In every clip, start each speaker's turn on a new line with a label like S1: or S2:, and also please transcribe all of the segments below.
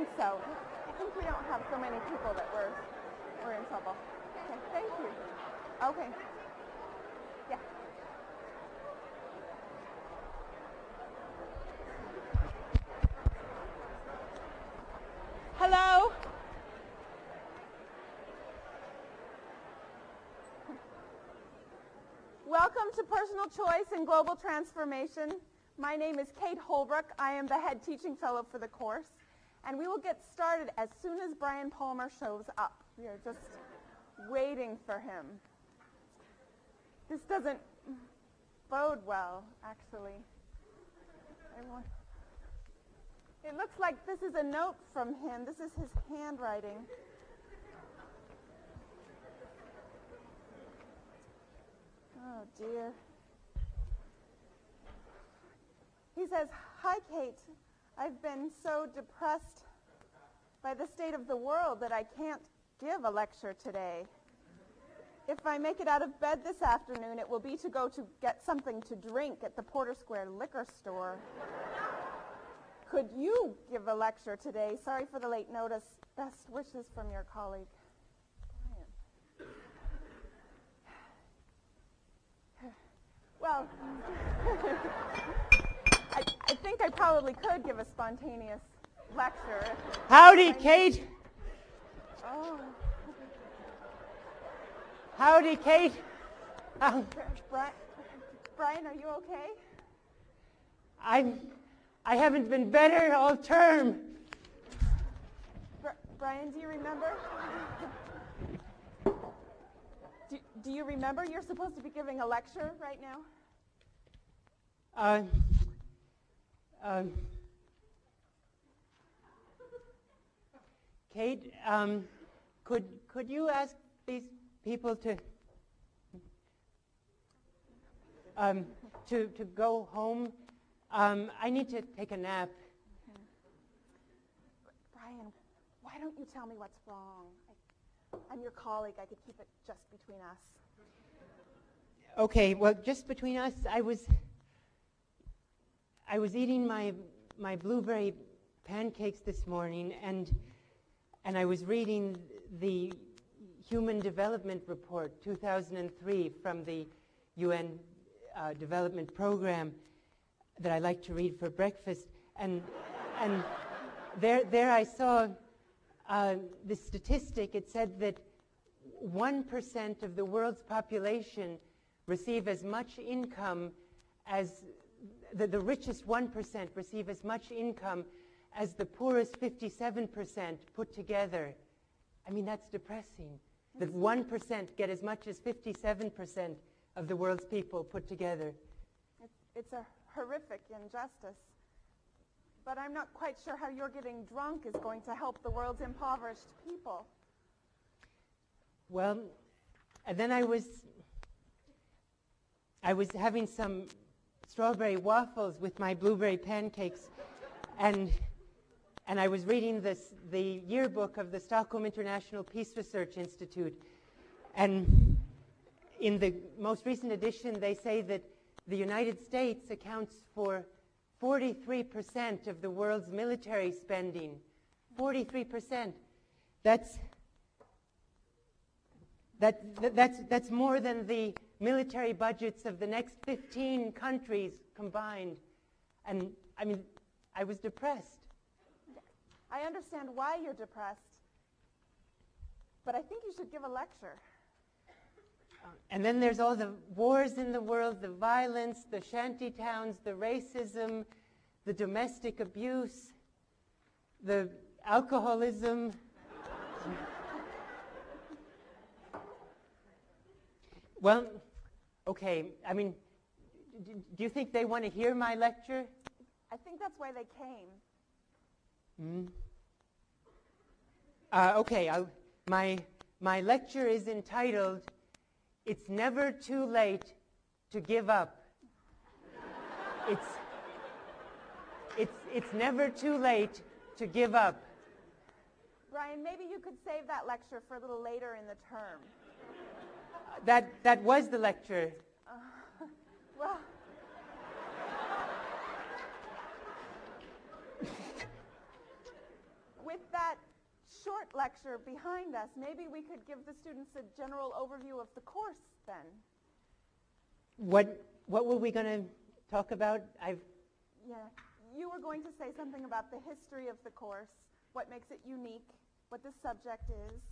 S1: think so. I think we don't have so many people that we're in trouble. Okay, thank you. Okay. Yeah. Hello. Welcome to Personal Choice and Global Transformation. My name is Kate Holbrook. I am the head teaching fellow for the course. And we will get started as soon as Brian Palmer shows up. We are just waiting for him. This doesn't bode well, actually. It looks like this is a note from him. This is his handwriting. Oh, dear. He says, "Hi, Kate. I've been so depressed by the state of the world that I can't give a lecture today. If I make it out of bed this afternoon, it will be to go to get something to drink at the Porter Square liquor store. Could you give a lecture today? Sorry for the late notice. Best wishes from your colleague." Well, I think I probably could give a spontaneous lecture.
S2: Howdy, Kate.
S1: Oh.
S2: Howdy, Kate.
S1: Brian, are you okay?
S2: I haven't been better all term.
S1: Brian, do you remember? Do you remember you're supposed to be giving a lecture right now?
S2: Kate, could you ask these people to go home? I need to take a nap.
S1: Brian, why don't you tell me what's wrong? I'm your colleague. I could keep it just between us.
S2: Okay, well, just between us, I was eating my blueberry pancakes this morning, and I was reading the Human Development Report 2003 from the UN Development Program that I like to read for breakfast, and there I saw the statistic. It said that 1% of the world's population receive as much income as the richest 1% receive as much income as the poorest 57% put together. I mean, that's depressing. That 1% get as much as 57% of the world's people put together.
S1: It's a horrific injustice. But I'm not quite sure how your getting drunk is going to help the world's impoverished people.
S2: Well, and then I was having some strawberry waffles with my blueberry pancakes, and I was reading the yearbook of the Stockholm International Peace Research Institute, and in the most recent edition they say that the United States accounts for 43% of the world's military spending. 43%. That's more than the military budgets of the next 15 countries combined. And I mean, I was depressed.
S1: I understand why you're depressed, but I think you should give a lecture.
S2: And then there's all the wars in the world, the violence, the shanty towns, the racism, the domestic abuse, the alcoholism. Well, okay, I mean, do you think they want to hear my lecture?
S1: I think that's why they came.
S2: Okay, my lecture is entitled, "It's Never Too Late to Give Up." It's never too late to give up.
S1: Brian, maybe you could save that lecture for a little later in the term.
S2: That was the lecture.
S1: Well, with that short lecture behind us, maybe we could give the students a general overview of the course then.
S2: What were we going to talk about?
S1: Yeah, you were going to say something about the history of the course, what makes it unique, what the subject is.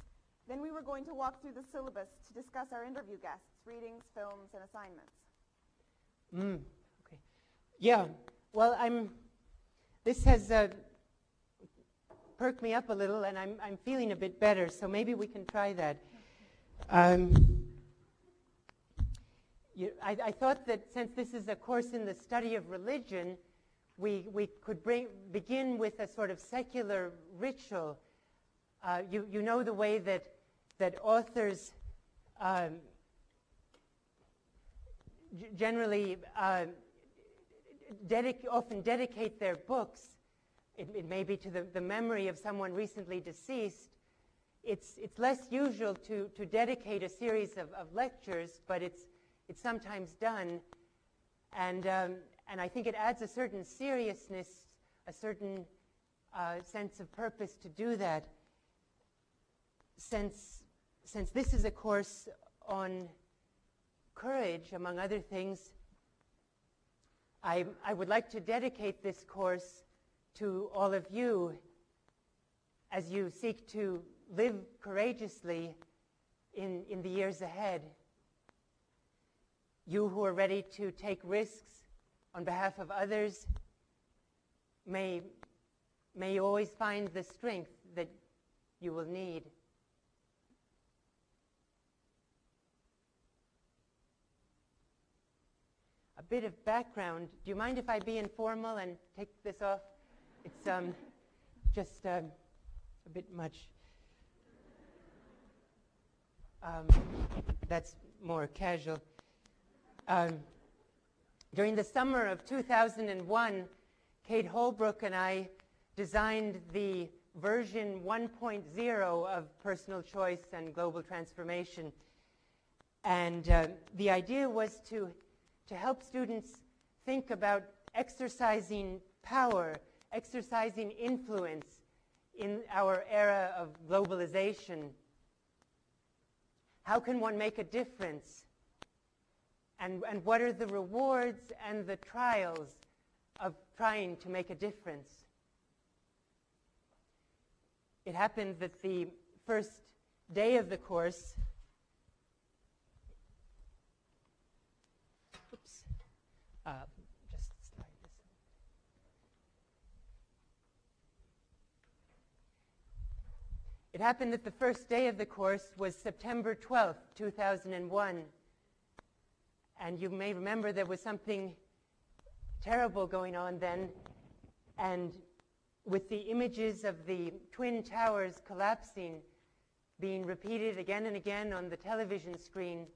S1: Then we were going to walk through the syllabus to discuss our interview guests, readings, films, and assignments.
S2: Okay. Yeah, well, this has perked me up a little, and I'm feeling a bit better, so maybe we can try that. I thought that since this is a course in the study of religion, we could begin with a sort of secular ritual. You know the way that authors generally often dedicate their books. It may be to the memory of someone recently deceased. It's less usual to dedicate a series of lectures, but it's sometimes done, and I think it adds a certain seriousness, a certain sense of purpose to do that. Since this is a course on courage, among other things, I would like to dedicate this course to all of you as you seek to live courageously in the years ahead. You who are ready to take risks on behalf of others may always find the strength that you will need. A bit of background. Do you mind if I be informal and take this off? It's just a bit much. That's more casual. During the summer of 2001, Kate Holbrook and I designed the version 1.0 of personal choice and global transformation. And the idea was to help students think about exercising power, exercising influence in our era of globalization. How can one make a difference? And what are the rewards and the trials of trying to make a difference? It happened that the first day of the course, just slide this. It happened that the first day of the course was September 12th, 2001. And you may remember there was something terrible going on then. And with the images of the Twin Towers collapsing being repeated again and again on the television screen,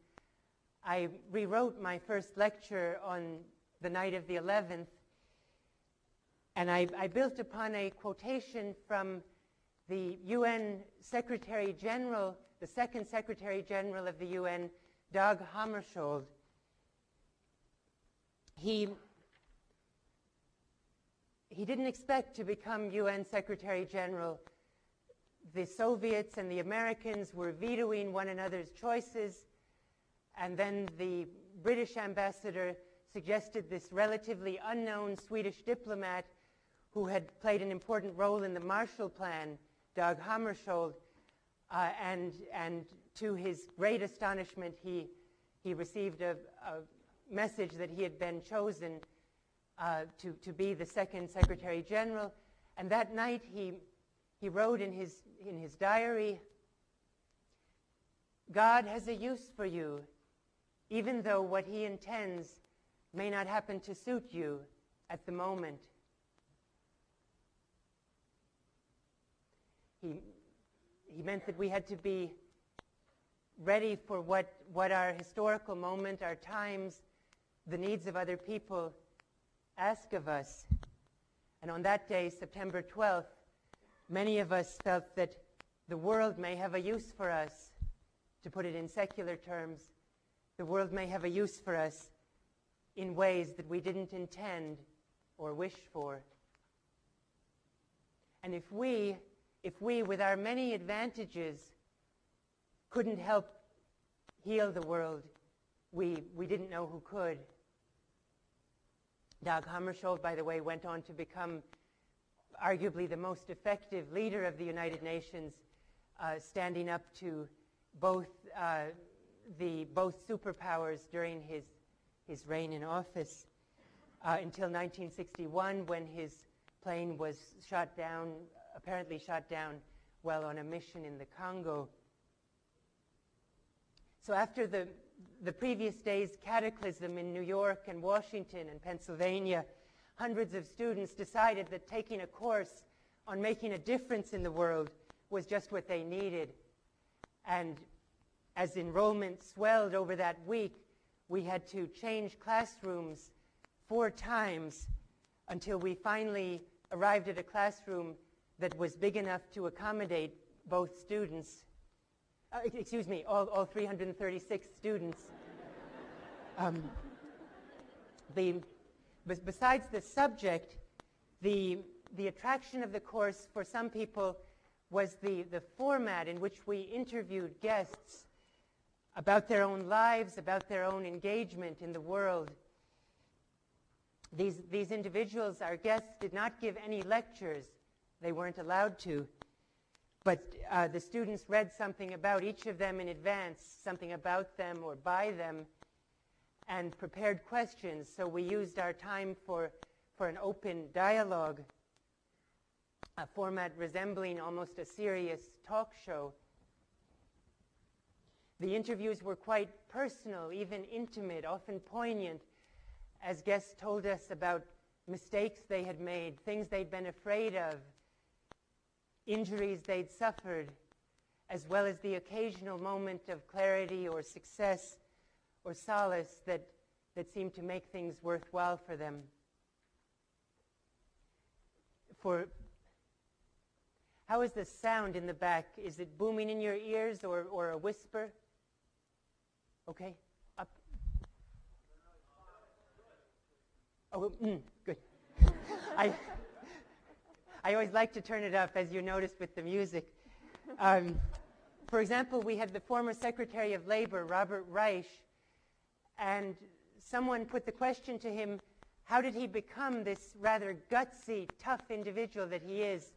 S2: I rewrote my first lecture on the night of the 11th. And I built upon a quotation from the UN Secretary General, the second Secretary General of the UN, Dag Hammarskjöld. He didn't expect to become UN Secretary General. The Soviets and the Americans were vetoing one another's choices, and then the British ambassador suggested this relatively unknown Swedish diplomat who had played an important role in the Marshall Plan, Dag Hammarskjöld, and to his great astonishment, he received a message that he had been chosen to be the second Secretary General. And that night he wrote in his diary, "God has a use for you, even though what he intends may not happen to suit you at the moment." He meant that we had to be ready for what our historical moment, our times, the needs of other people ask of us. And on that day, September 12th, many of us felt that the world may have a use for us. To put it in secular terms, the world may have a use for us in ways that we didn't intend or wish for. And if if we, with our many advantages, couldn't help heal the world, we didn't know who could. Dag Hammarskjöld, by the way, went on to become arguably the most effective leader of the United Nations, standing up to both superpowers during his reign in office, until 1961, when his plane was shot down, apparently shot down while on a mission in the Congo. So after the previous day's cataclysm in New York and Washington and Pennsylvania, hundreds of students decided that taking a course on making a difference in the world was just what they needed. And as enrollment swelled over that week, we had to change classrooms 4 times until we finally arrived at a classroom that was big enough to accommodate both students. All 336 students. Besides the subject, the attraction of the course for some people was the format in which we interviewed guests about their own lives, about their own engagement in the world. These individuals, our guests, did not give any lectures. They weren't allowed to. But the students read something about each of them in advance, something about them or by them, and prepared questions. So we used our time for an open dialogue, a format resembling almost a serious talk show. The interviews were quite personal, even intimate, often poignant, as guests told us about mistakes they had made, things they'd been afraid of, injuries they'd suffered, as well as the occasional moment of clarity or success or solace that seemed to make things worthwhile for them. How is the sound in the back? Is it booming in your ears or a whisper? Okay, up. Oh, good. I always like to turn it up, as you noticed with the music. For example, we had the former Secretary of Labor, Robert Wright, and someone put the question to him, how did he become this rather gutsy, tough individual that he is?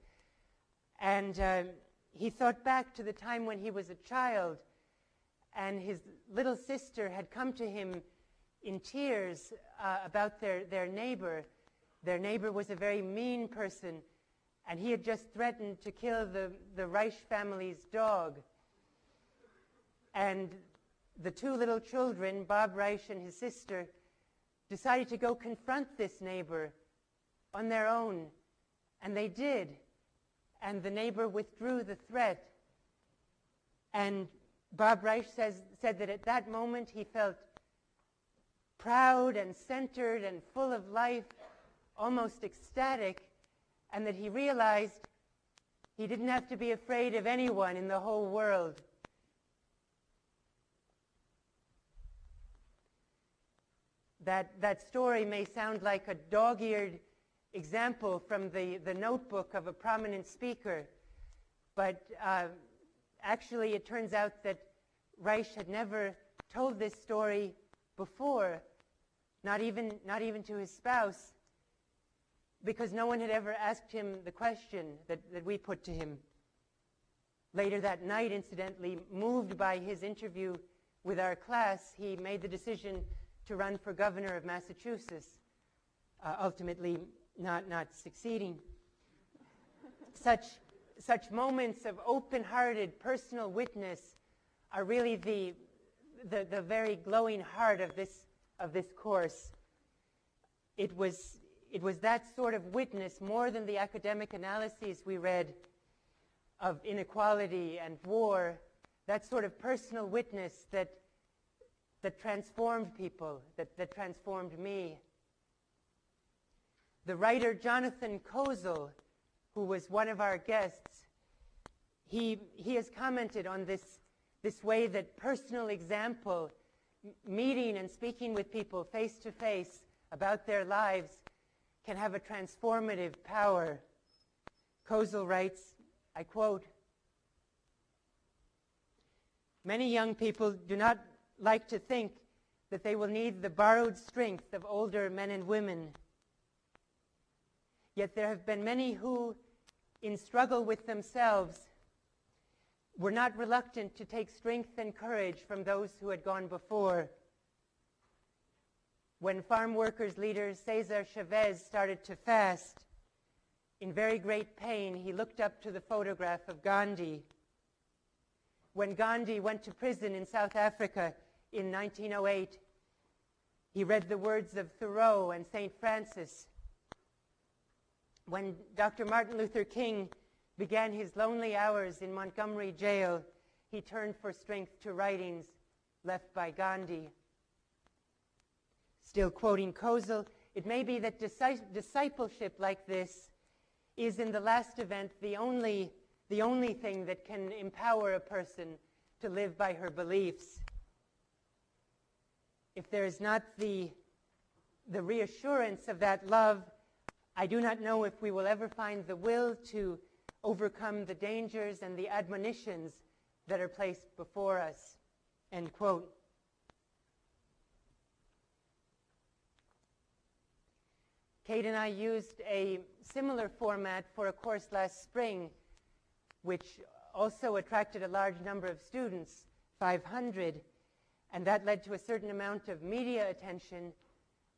S2: And he thought back to the time when he was a child, and his little sister had come to him in tears about their neighbor. Their neighbor was a very mean person, and he had just threatened to kill the Reich family's dog. And the 2 little children, Bob Reich and his sister, decided to go confront this neighbor on their own. And they did. And the neighbor withdrew the threat. And Bob Reich said that at that moment he felt proud and centered and full of life, almost ecstatic, and that he realized he didn't have to be afraid of anyone in the whole world. That story may sound like a dog-eared example from the notebook of a prominent speaker, but actually it turns out that Reich had never told this story before, not even to his spouse, because no one had ever asked him the question that we put to him. Later that night, incidentally, moved by his interview with our class, he made the decision to run for governor of Massachusetts, ultimately not succeeding. Such moments of open-hearted personal witness are really the very glowing heart of this course. It was that sort of witness, more than the academic analyses we read of inequality and war, that sort of personal witness that transformed people, that transformed me. The writer Jonathan Kozol, who was one of our guests, he has commented on this way that personal example, meeting and speaking with people face to face about their lives, can have a transformative power. Kozol writes, I quote, "Many young people do not like to think that they will need the borrowed strength of older men and women. Yet there have been many who, in struggle with themselves, were not reluctant to take strength and courage from those who had gone before. When farm workers leader Cesar Chavez started to fast, in very great pain, he looked up to the photograph of Gandhi. When Gandhi went to prison in South Africa in 1908, he read the words of Thoreau and St. Francis. When Dr. Martin Luther King began his lonely hours in Montgomery jail, he turned for strength to writings left by Gandhi." Still quoting Kozel, "It may be that discipleship like this is in the last event the only thing that can empower a person to live by her beliefs. If there is not the reassurance of that love, I do not know if we will ever find the will to overcome the dangers and the admonitions that are placed before us." End quote. Kate and I used a similar format for a course last spring, which also attracted a large number of students, 500, and that led to a certain amount of media attention.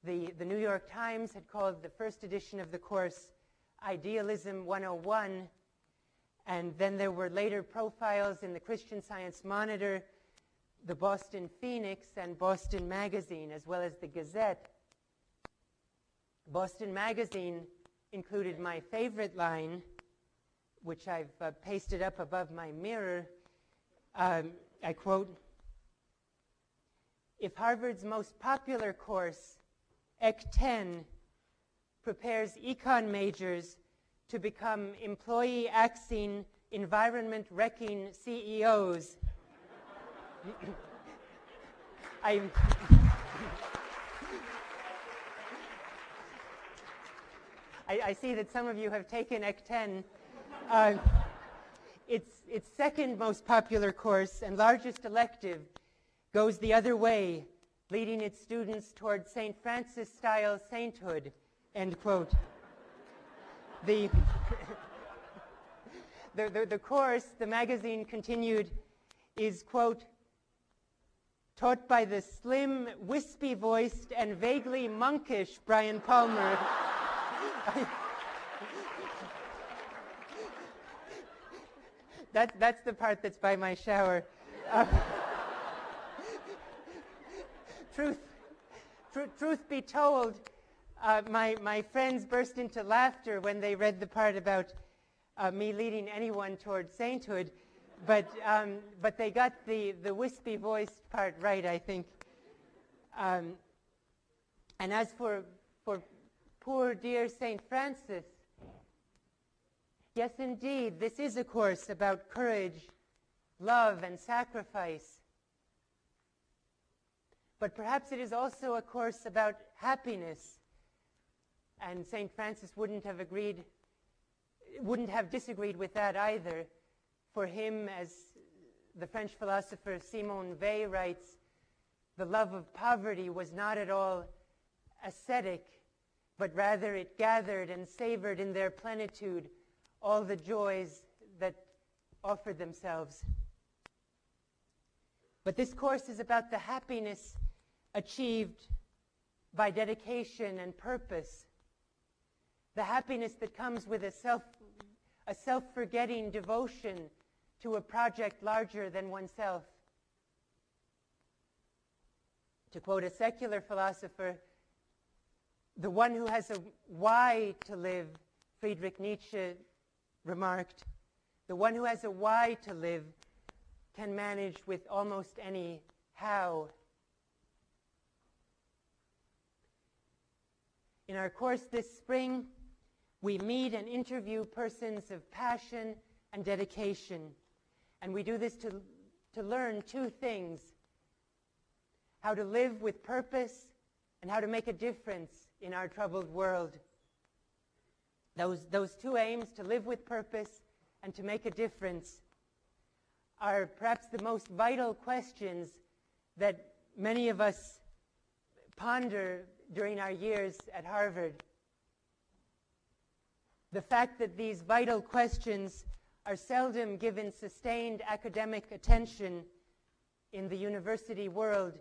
S2: The New York Times had called the first edition of the course Idealism 101, and then there were later profiles in the Christian Science Monitor, the Boston Phoenix, and Boston Magazine, as well as the Gazette. Boston Magazine included my favorite line, which I've pasted up above my mirror. I quote, "If Harvard's most popular course, Ec 10, prepares econ majors to become employee-axing, environment-wrecking CEOs, I see that some of you have taken Ec 10. Its second most popular course and largest elective goes the other way, leading its students toward St. Francis-style sainthood," end quote. The course, the magazine continued, is, quote, "taught by the slim, wispy-voiced, and vaguely monkish Brian Palmer." That's the part that's by my shower. Truth be told, my friends burst into laughter when they read the part about me leading anyone towards sainthood, but they got the wispy-voiced part right, I think. And as for poor dear St. Francis, yes, indeed, this is a course about courage, love, and sacrifice. But perhaps it is also a course about happiness. And St. Francis wouldn't have disagreed with that either. For him, as the French philosopher Simone Weil writes, the love of poverty was not at all ascetic, but rather it gathered and savored in their plenitude all the joys that offered themselves. But this course is about the happiness achieved by dedication and purpose, the happiness that comes with a self-forgetting devotion to a project larger than oneself. To quote a secular philosopher, the one who has a why to live, Friedrich Nietzsche remarked, the one who has a why to live can manage with almost any how. In our course this spring, we meet and interview persons of passion and dedication. And we do this to learn two things: how to live with purpose and how to make a difference in our troubled world. Those two aims, to live with purpose and to make a difference are perhaps the most vital questions that many of us ponder during our years at Harvard. The fact that these vital questions are seldom given sustained academic attention in the university world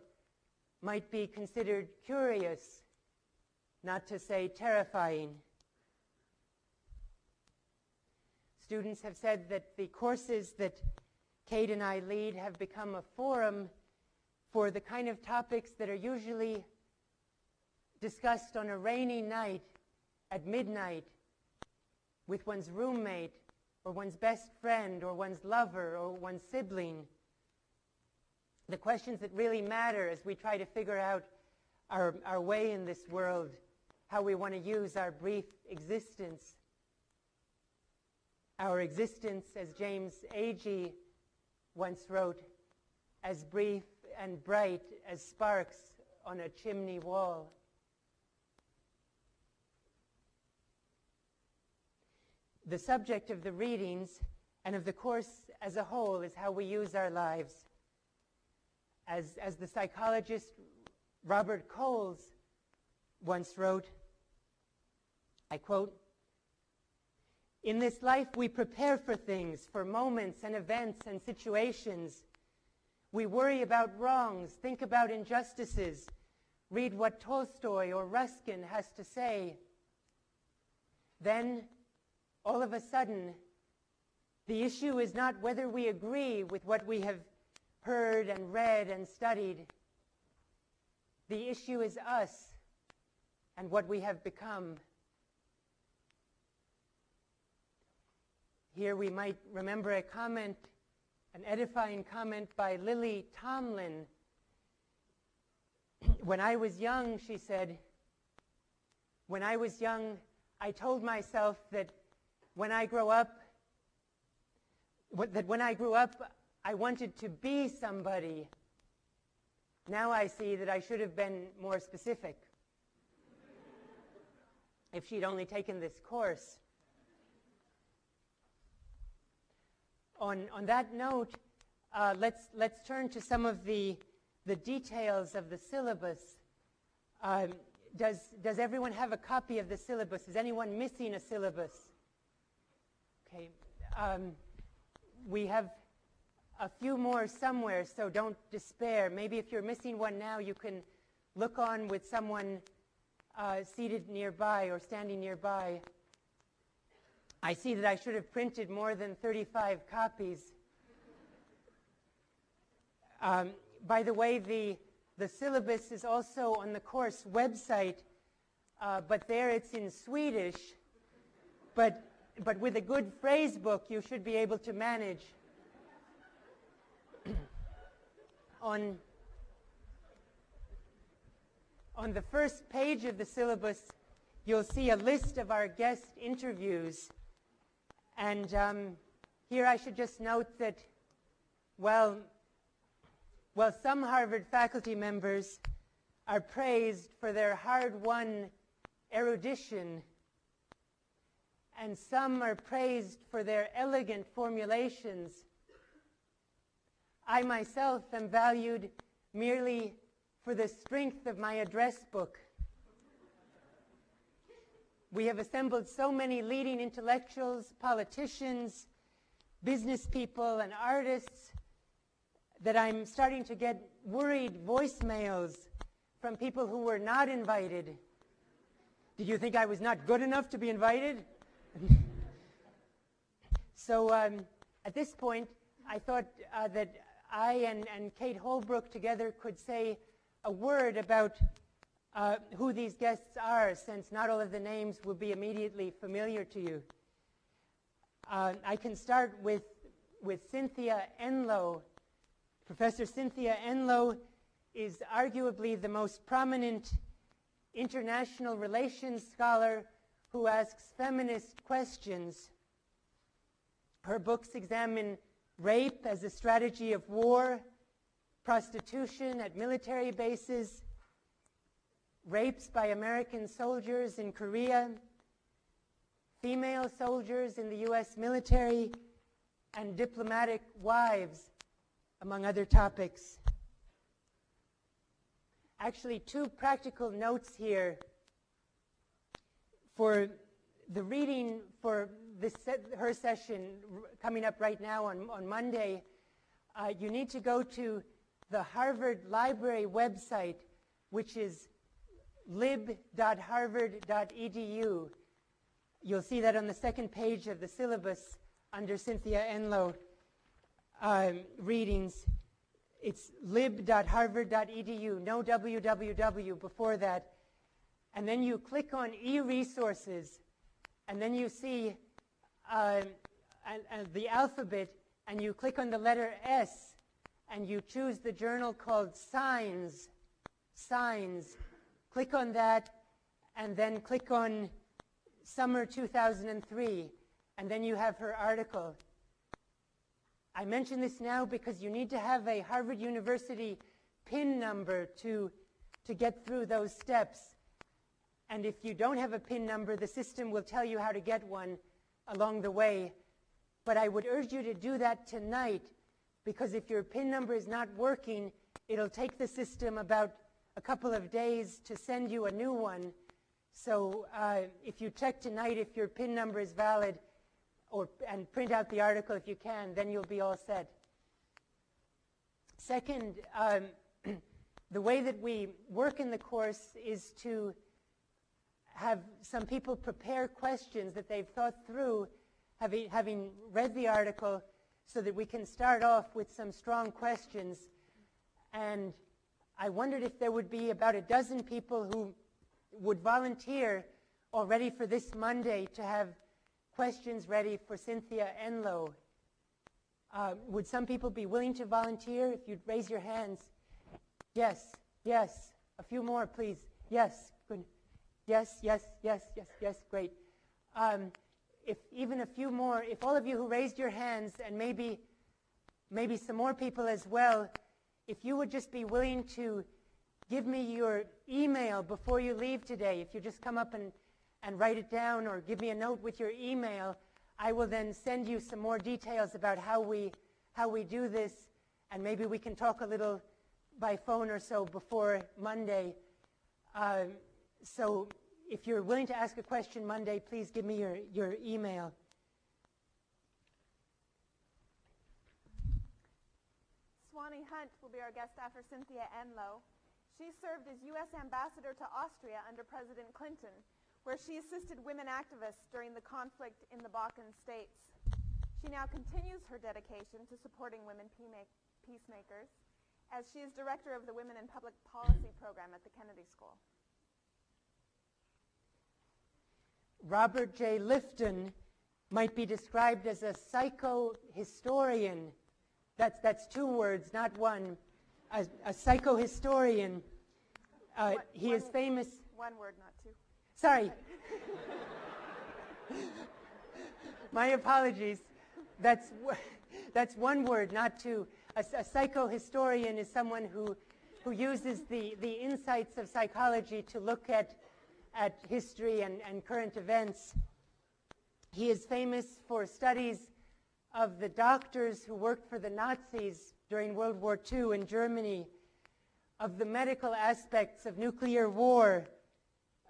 S2: might be considered curious, not to say terrifying. Students have said that the courses that Kate and I lead have become a forum for the kind of topics that are usually discussed on a rainy night at midnight with one's roommate or one's best friend or one's lover or one's sibling. The questions that really matter as we try to figure out our way in this world, how we want to use our brief existence. Our existence, as James Agee once wrote, as brief and bright as sparks on a chimney wall. The subject of the readings and of the course as a whole is how we use our lives. As the psychologist Robert Coles once wrote, I quote, "In this life we prepare for things, for moments and events and situations. We worry about wrongs, think about injustices, read what Tolstoy or Ruskin has to say. Then, all of a sudden, the issue is not whether we agree with what we have heard and read and studied. The issue is us and what we have become." Here we might remember a comment, an edifying comment by Lily Tomlin. "When I was young," she said, "when I was young, I told myself that when I grow up, I wanted to be somebody. Now I see that I should have been more specific." If she'd only taken this course. On that note, let's turn to some of the details of the syllabus. Does everyone have a copy of the syllabus? Is anyone missing a syllabus? Okay. We have a few more somewhere, so don't despair. Maybe if you're missing one now, you can look on with someone seated nearby or standing nearby. I see that I should have printed more than 35 copies. By the way, the syllabus is also on the course website, but there it's in Swedish. But with a good phrase book, you should be able to manage. On the first page of the syllabus, you'll see a list of our guest interviews. And here I should just note that, well, some Harvard faculty members are praised for their hard-won erudition, and some are praised for their elegant formulations. I myself am valued merely for the strength of my address book. We have assembled so many leading intellectuals, politicians, business people, and artists that I'm starting to get worried voicemails from people who were not invited. Did you think I was not good enough to be invited? So at this point, I thought that I and Kate Holbrook together could say a word about who these guests are, since not all of the names will be immediately familiar to you. I can start with Cynthia Enloe. Professor Cynthia Enloe is arguably the most prominent international relations scholar who asks feminist questions. Her books examine rape as a strategy of war, prostitution at military bases, rapes by American soldiers in Korea, female soldiers in the U.S. military, and diplomatic wives, among other topics. Actually, 2 practical notes here for the reading for her session coming up right now on Monday. You need to go to the Harvard Library website, which is lib.harvard.edu. You'll see that on the second page of the syllabus under Cynthia Enlow readings. It's lib.harvard.edu, no www before that. And then you click on e-resources, and then you see the alphabet, and you click on the letter S, and you choose the journal called Signs. Click on that, and then click on Summer 2003, and then you have her article. I mention this now because you need to have a Harvard University PIN number to get through those steps. And if you don't have a PIN number, the system will tell you how to get one along the way. But I would urge you to do that tonight, because if your PIN number is not working, it'll take the system about a couple of days to send you a new one. So if you check tonight if your PIN number is valid, and print out the article if you can, then you'll be all set. Second, the way that we work in the course is to have some people prepare questions that they've thought through, having read the article, so that we can start off with some strong questions. And I wondered if there would be about a dozen people who would volunteer already for this Monday to have questions ready for Cynthia Enlow. Would some people be willing to volunteer? If you'd raise your hands. Yes, yes. A few more, please. Yes, good. Yes, yes, yes, yes, yes, great. If even a few more, if all of you who raised your hands, and maybe some more people as well, if you would just be willing to give me your email before you leave today, if you just come up and write it down, or give me a note with your email, I will then send you some more details about how we do this, and maybe we can talk a little by phone or so before Monday. So if you're willing to ask a question Monday, please give me your email.
S1: Swanee Hunt will be our guest after Cynthia Enlow. She served as U.S. Ambassador to Austria under President Clinton, where she assisted women activists during the conflict in the Balkan states. She now continues her dedication to supporting women peacemakers, as she is director of the Women in Public Policy program at the Kennedy School.
S2: Robert J. Lifton might be described as a psychohistorian. That's 2 words, not one. A psychohistorian. He is famous.
S1: 1 word, not 2.
S2: Sorry. My apologies. That's 1 word, not 2. A psychohistorian is someone who uses the insights of psychology to look at history and current events. He is famous for studies of the doctors who worked for the Nazis during World War II in Germany, of the medical aspects of nuclear war,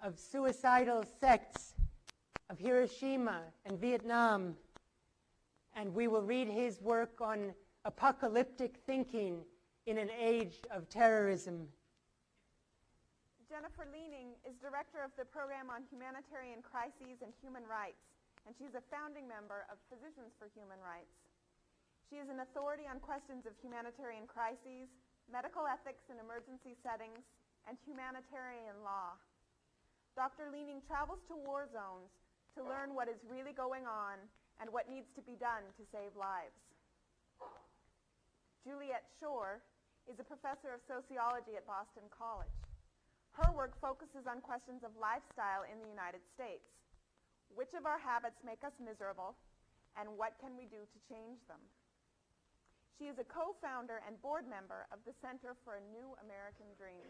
S2: of suicidal sects, of Hiroshima and Vietnam. And we will read his work on apocalyptic thinking in an age of terrorism.
S1: Jennifer Leaning is director of the program on humanitarian crises and human rights, and she's a founding member of Physicians for Human Rights. She is an authority on questions of humanitarian crises, medical ethics in emergency settings, and humanitarian law. Dr. Leaning travels to war zones to learn what is really going on and what needs to be done to save lives. Juliet Shore is a professor of sociology at Boston College. Her work focuses on questions of lifestyle in the United States. Which of our habits make us miserable, and what can we do to change them? She is a co-founder and board member of the Center for a New American Dream.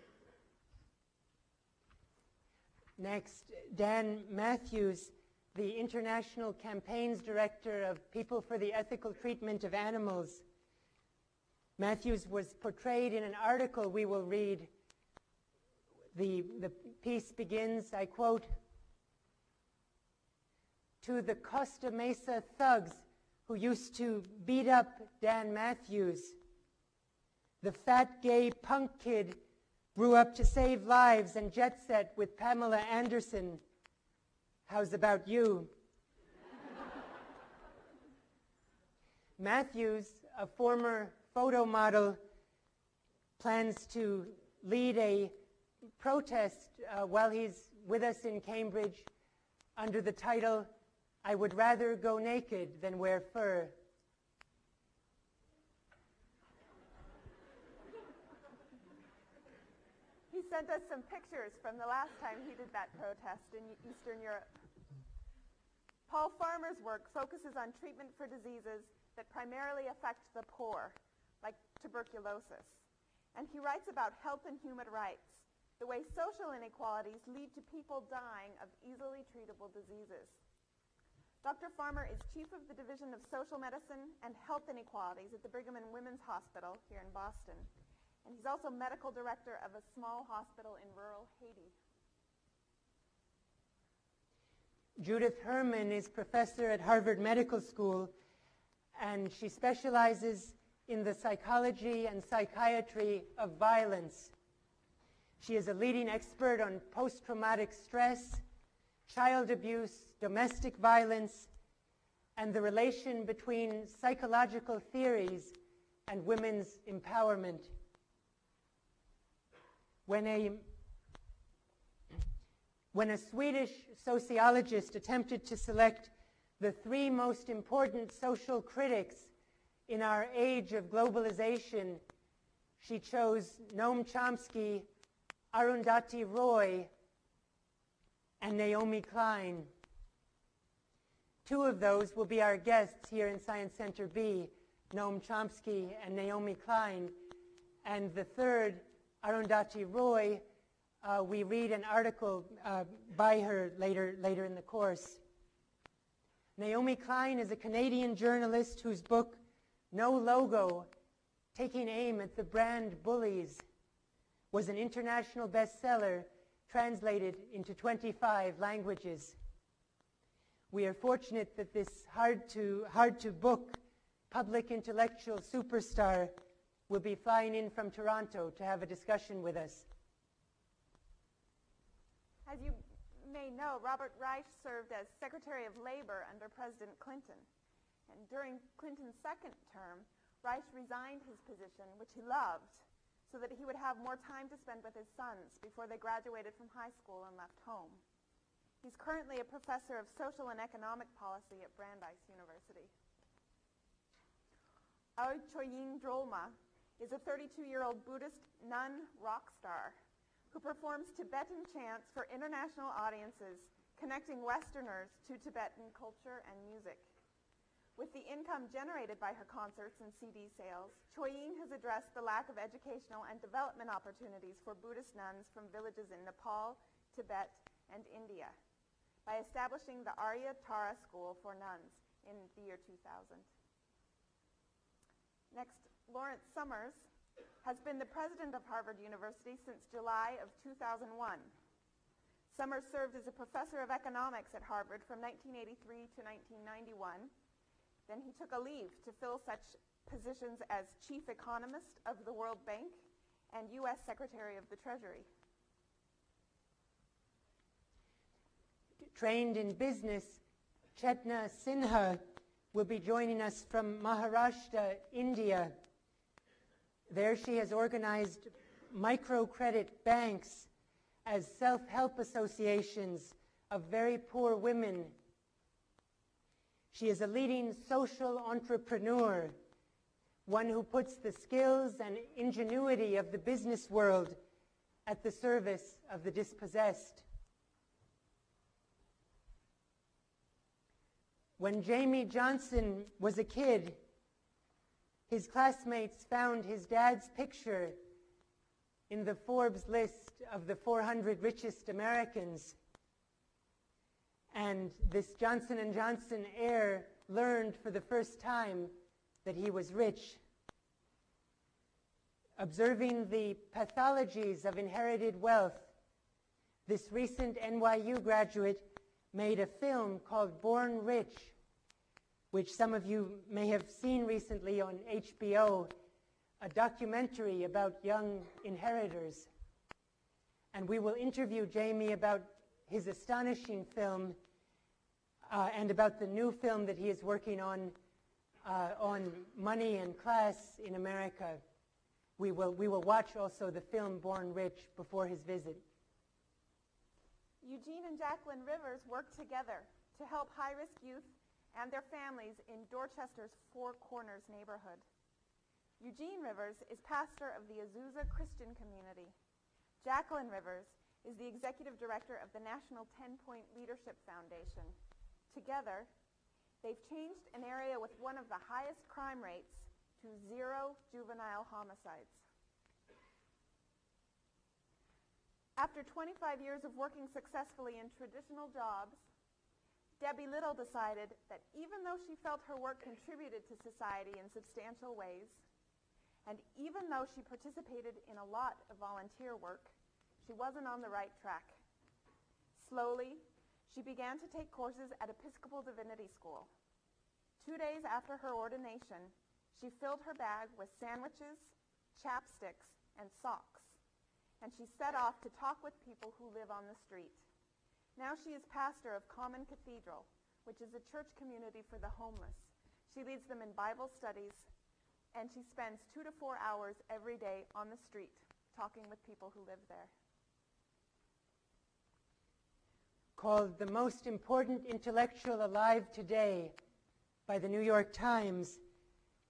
S2: Next, Dan Matthews the International Campaigns Director of People for the Ethical Treatment of Animals. Matthews was portrayed in an article we will read. The piece begins, I quote, "To the Costa Mesa thugs who used to beat up Dan Matthews, the fat gay punk kid grew up to save lives and jet set with Pamela Anderson. How's about you?" Matthews, a former photo model, plans to lead a protest while he's with us in Cambridge under the title, "I would rather go naked than wear fur."
S1: He sent us some pictures from the last time he did that protest in Eastern Europe. Paul Farmer's work focuses on treatment for diseases that primarily affect the poor, like tuberculosis. And he writes about health and human rights, the way social inequalities lead to people dying of easily treatable diseases. Dr. Farmer is chief of the Division of Social Medicine and Health Inequalities at the Brigham and Women's Hospital here in Boston. And he's also medical director of a small hospital in rural Haiti.
S2: Judith Herman is professor at Harvard Medical School, and she specializes in the psychology and psychiatry of violence. She is a leading expert on post-traumatic stress, child abuse, domestic violence, and the relation between psychological theories and women's empowerment. When a Swedish sociologist attempted to select the 3 most important social critics in our age of globalization, she chose Noam Chomsky, Arundhati Roy, and Naomi Klein. 2 of those will be our guests here in Science Center B, Noam Chomsky and Naomi Klein. And the third, Arundhati Roy, we read an article by her later in the course. Naomi Klein is a Canadian journalist whose book, No Logo, Taking Aim at the Brand Bullies, was an international bestseller translated into 25 languages. We are fortunate that this hard-to-book public intellectual superstar will be flying in from Toronto to have a discussion with us.
S1: As you may know, Robert Wright served as Secretary of Labor under President Clinton. And during Clinton's second term, Wright resigned his position, which he loved, so that he would have more time to spend with his sons before they graduated from high school and left home. He's currently a professor of social and economic policy at Brandeis University. Aoi Choying Drolma is a 32-year-old Buddhist nun rock star who performs Tibetan chants for international audiences, connecting Westerners to Tibetan culture and music. With the income generated by her concerts and CD sales, Choying has addressed the lack of educational and development opportunities for Buddhist nuns from villages in Nepal, Tibet, and India by establishing the Arya Tara School for nuns in the year 2000. Next, Lawrence Summers has been the president of Harvard University since July of 2001. Summers served as a professor of economics at Harvard from 1983 to 1991. Then he took a leave to fill such positions as chief economist of the World Bank and U.S. Secretary of the Treasury.
S2: Trained in business, Chetna Sinha will be joining us from Maharashtra, India. There she has organized microcredit banks as self-help associations of very poor women. She is a leading social entrepreneur, one who puts the skills and ingenuity of the business world at the service of the dispossessed. When Jamie Johnson was a kid, his classmates found his dad's picture in the Forbes list of the 400 richest Americans. And this Johnson & Johnson heir learned for the first time that he was rich. Observing the pathologies of inherited wealth, this recent NYU graduate made a film called Born Rich, which some of you may have seen recently on HBO, a documentary about young inheritors. And we will interview Jamie about his astonishing film and about the new film that he is working on money and class in America. We will watch also the film Born Rich before his visit.
S1: Eugene and Jacqueline Rivers worked together to help high-risk youth and their families in Dorchester's Four Corners neighborhood. Eugene Rivers is pastor of the Azusa Christian Community. Jacqueline Rivers is the executive director of the National 10-Point Leadership Foundation. Together, they've changed an area with one of the highest crime rates to 0 juvenile homicides. After 25 years of working successfully in traditional jobs, Debbie Little decided that even though she felt her work contributed to society in substantial ways, and even though she participated in a lot of volunteer work, she wasn't on the right track. Slowly, she began to take courses at Episcopal Divinity School. 2 days after her ordination, she filled her bag with sandwiches, chapsticks, and socks, and she set off to talk with people who live on the street. Now she is pastor of Common Cathedral, which is a church community for the homeless. She leads them in Bible studies, and she spends 2 to 4 hours every day on the street talking with people who live there.
S2: Called the most important intellectual alive today by the New York Times,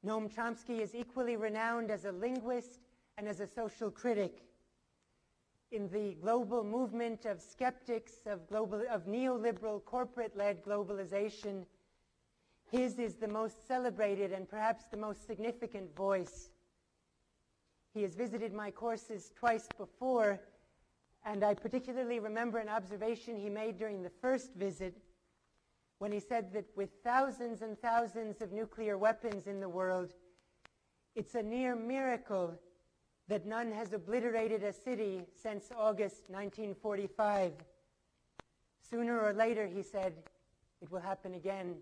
S2: Noam Chomsky is equally renowned as a linguist and as a social critic. In the global movement of skeptics of neoliberal corporate-led globalization, his is the most celebrated and perhaps the most significant voice. He has visited my courses twice before, and I particularly remember an observation he made during the first visit when he said that with thousands and thousands of nuclear weapons in the world, it's a near miracle that none has obliterated a city since August 1945. Sooner or later, he said, it will happen again.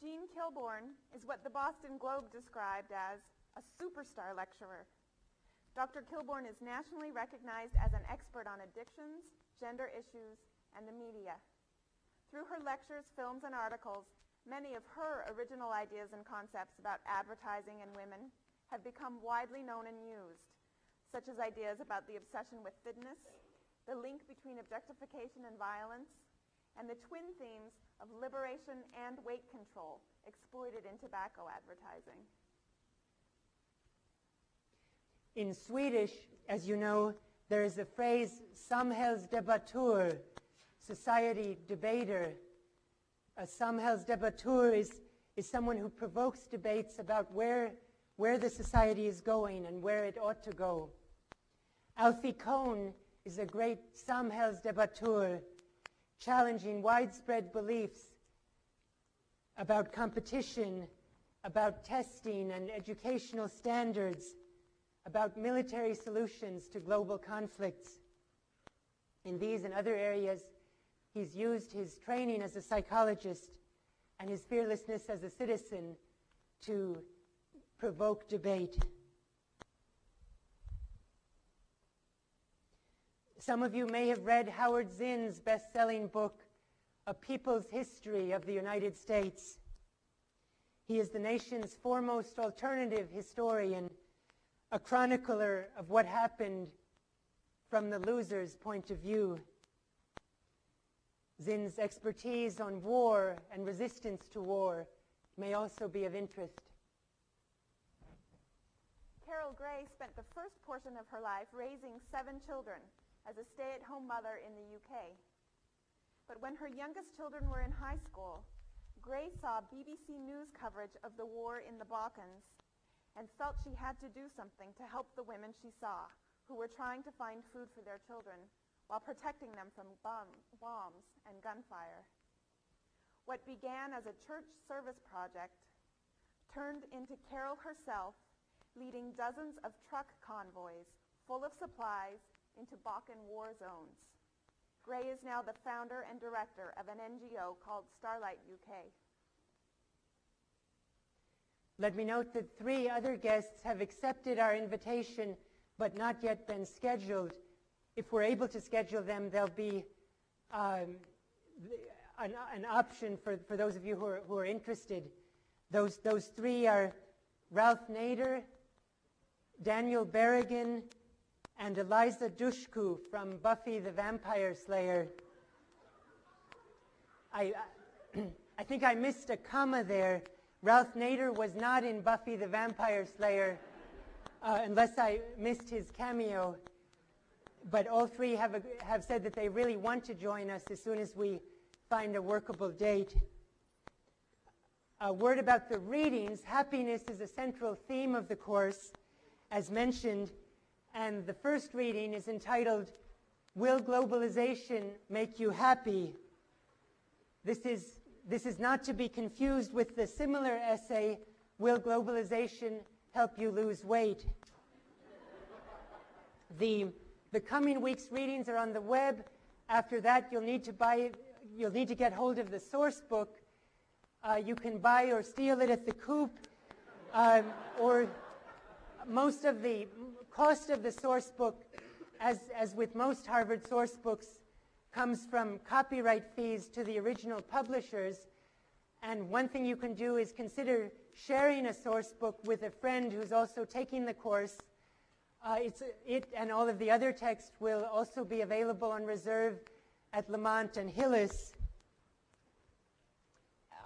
S1: Gene Kilbourne is what the Boston Globe described as a superstar lecturer. Dr. Kilbourne is nationally recognized as an expert on addictions, gender issues, and the media. Through her lectures, films, and articles, many of her original ideas and concepts about advertising and women have become widely known and used, such as ideas about the obsession with fitness, the link between objectification and violence, and the twin themes of liberation and weight control exploited in tobacco advertising.
S2: In Swedish, as you know, there is a phrase, samhällsdebattör, society debater. A samhällsdebattör is someone who provokes debates about where the society is going and where it ought to go. Alfie Kohn is a great samhällsdebattör, challenging widespread beliefs about competition, about testing and educational standards, about military solutions to global conflicts. In these and other areas, he's used his training as a psychologist and his fearlessness as a citizen to provoke debate. Some of you may have read Howard Zinn's best-selling book, A People's History of the United States. He is the nation's foremost alternative historian, a chronicler of what happened from the loser's point of view. Zinn's expertise on war and resistance to war may also be of interest.
S1: Carol Gray spent the first portion of her life raising 7 children as a stay-at-home mother in the UK. But when her youngest children were in high school, Gray saw BBC News coverage of the war in the Balkans and felt she had to do something to help the women she saw, who were trying to find food for their children while protecting them from bombs and gunfire. What began as a church service project turned into Carol herself leading dozens of truck convoys full of supplies into Balkan war zones. Gray is now the founder and director of an NGO called Starlight UK.
S2: Let me note that 3 other guests have accepted our invitation but not yet been scheduled. If we're able to schedule them, there'll be an option for those of you who are interested. Those 3 are Ralph Nader, Daniel Berrigan, and Eliza Dushku from Buffy the Vampire Slayer. I think I missed a comma there. Ralph Nader was not in Buffy the Vampire Slayer, unless I missed his cameo. But all 3 have said that they really want to join us as soon as we find a workable date. A word about the readings. Happiness is a central theme of the course, as mentioned, and the first reading is entitled, Will Globalization Make You Happy? This is not to be confused with the similar essay, Will Globalization Help You Lose Weight? The coming week's readings are on the web. After that, you'll need to get hold of the source book. You can buy or steal it at the Coop, or most of the cost of the source book, as with most Harvard source books, comes from copyright fees to the original publishers. And one thing you can do is consider sharing a source book with a friend who's also taking the course. It and all of the other text will also be available on reserve at Lamont and Hillis.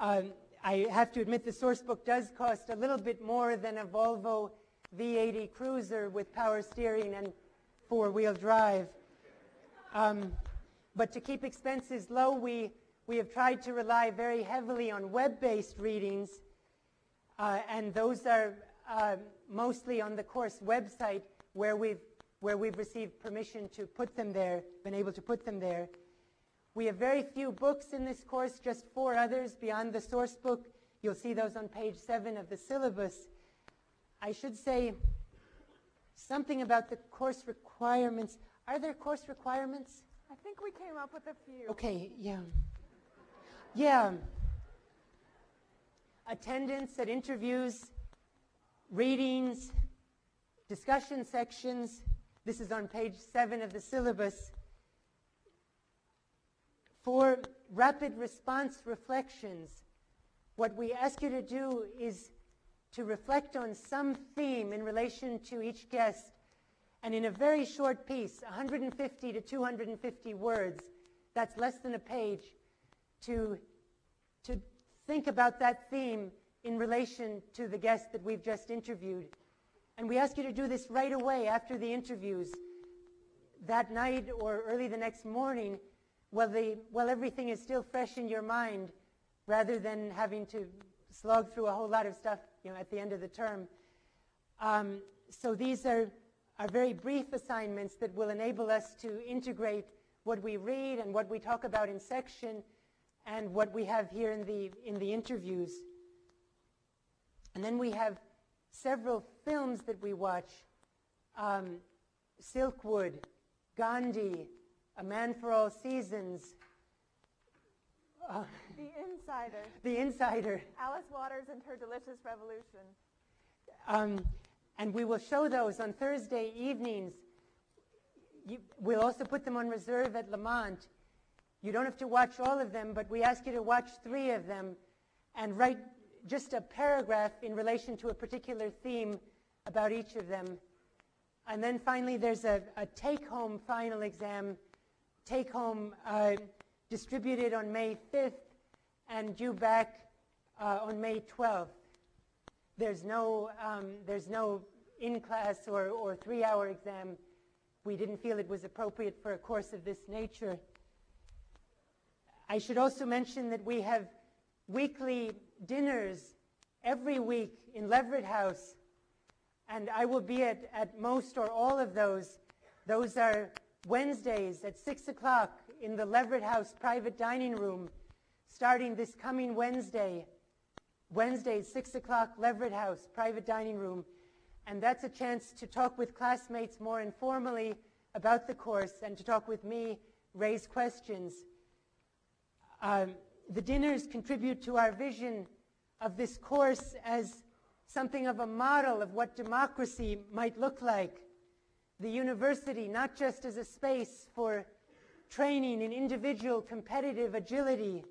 S2: I have to admit the source book does cost a little bit more than a Volvo V80 Cruiser with power steering and 4-wheel drive. But to keep expenses low, we have tried to rely very heavily on web-based readings, and those are mostly on the course website where we've received permission to put them there, been able to put them there. We have very few books in this course, just 4 others beyond the source book. You'll see those on page 7 of the syllabus. I should say something about the course requirements. Are there course requirements?
S1: I think we came up with a few.
S2: Okay, yeah. Yeah. Attendance at interviews, readings, discussion sections. This is on page 7 of the syllabus. For rapid response reflections, what we ask you to do is to reflect on some theme in relation to each guest, and in a very short piece, 150 to 250 words, that's less than a page, to think about that theme in relation to the guest that we've just interviewed. And we ask you to do this right away after the interviews, that night or early the next morning, while everything is still fresh in your mind, rather than having to slog through a whole lot of stuff, at the end of the term. So these are very brief assignments that will enable us to integrate what we read and what we talk about in section and what we have here in the interviews. And then we have several films that we watch. Silkwood, Gandhi, A Man for All Seasons.
S1: The Insider.
S2: The Insider.
S1: Alice Waters and Her Delicious Revolution.
S2: And we will show those on Thursday evenings. We'll also put them on reserve at Lamont. You don't have to watch all of them, but we ask you to watch 3 of them and write just a paragraph in relation to a particular theme about each of them. And then finally there's a take-home final exam, take-home distributed on May 5th and due back on May 12th. There's no in-class or 3-hour exam. We didn't feel it was appropriate for a course of this nature. I should also mention that we have weekly dinners every week in Leverett House, and I will be at most or all of those. Those are Wednesdays at 6 o'clock in the Leverett House private dining room, starting this coming Wednesday. Wednesdays, 6 o'clock, Leverett House, private dining room. And that's a chance to talk with classmates more informally about the course and to talk with me, raise questions. The dinners contribute to our vision of this course as something of a model of what democracy might look like. The university, not just as a space for training in individual competitive agility,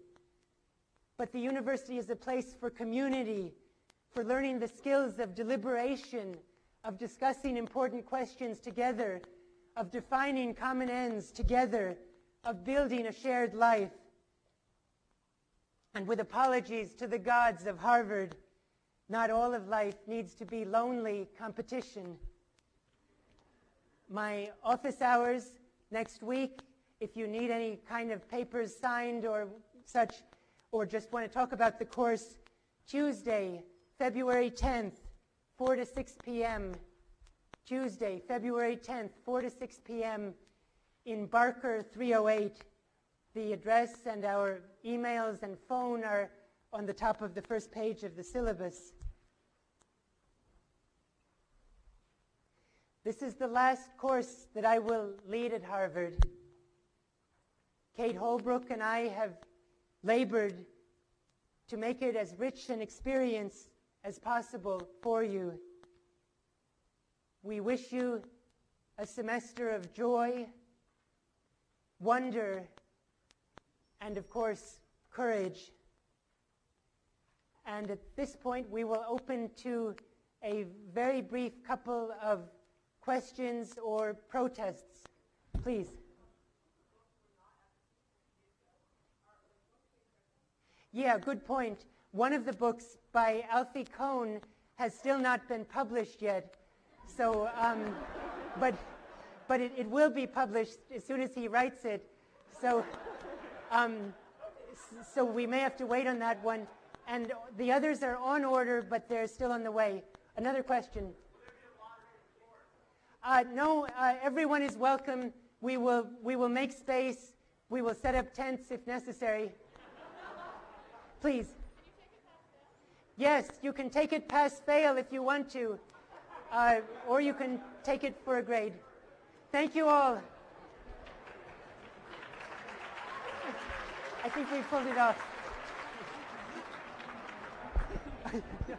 S2: but the university is a place for community, for learning the skills of deliberation, of discussing important questions together, of defining common ends together, of building a shared life. And with apologies to the gods of Harvard, not all of life needs to be lonely competition. My office hours next week, if you need any kind of papers signed or such, or just want to talk about the course, Tuesday, February 10th, 4 to 6 p.m. Tuesday, February 10th, 4 to 6 p.m. in Barker 308. The address and our emails and phone are on the top of the first page of the syllabus. This is the last course that I will lead at Harvard. Kate Holbrook and I have labored to make it as rich an experience as possible for you. We wish you a semester of joy, wonder, and of course, courage. And at this point, we will open to a very brief couple of questions or protests. Please. Yeah, good point. One of the books by Alfie Kohn has still not been published yet. So, but it will be published as soon as he writes it. So, so we may have to wait on that one. And the others are on order, but they're still on the way. Another question. No, everyone is welcome. We will make space. We will set up tents if necessary. Please. Yes, you can take it pass-fail if you want to, or you can take it for a grade. Thank you all. I think we pulled it off.
S3: Yeah.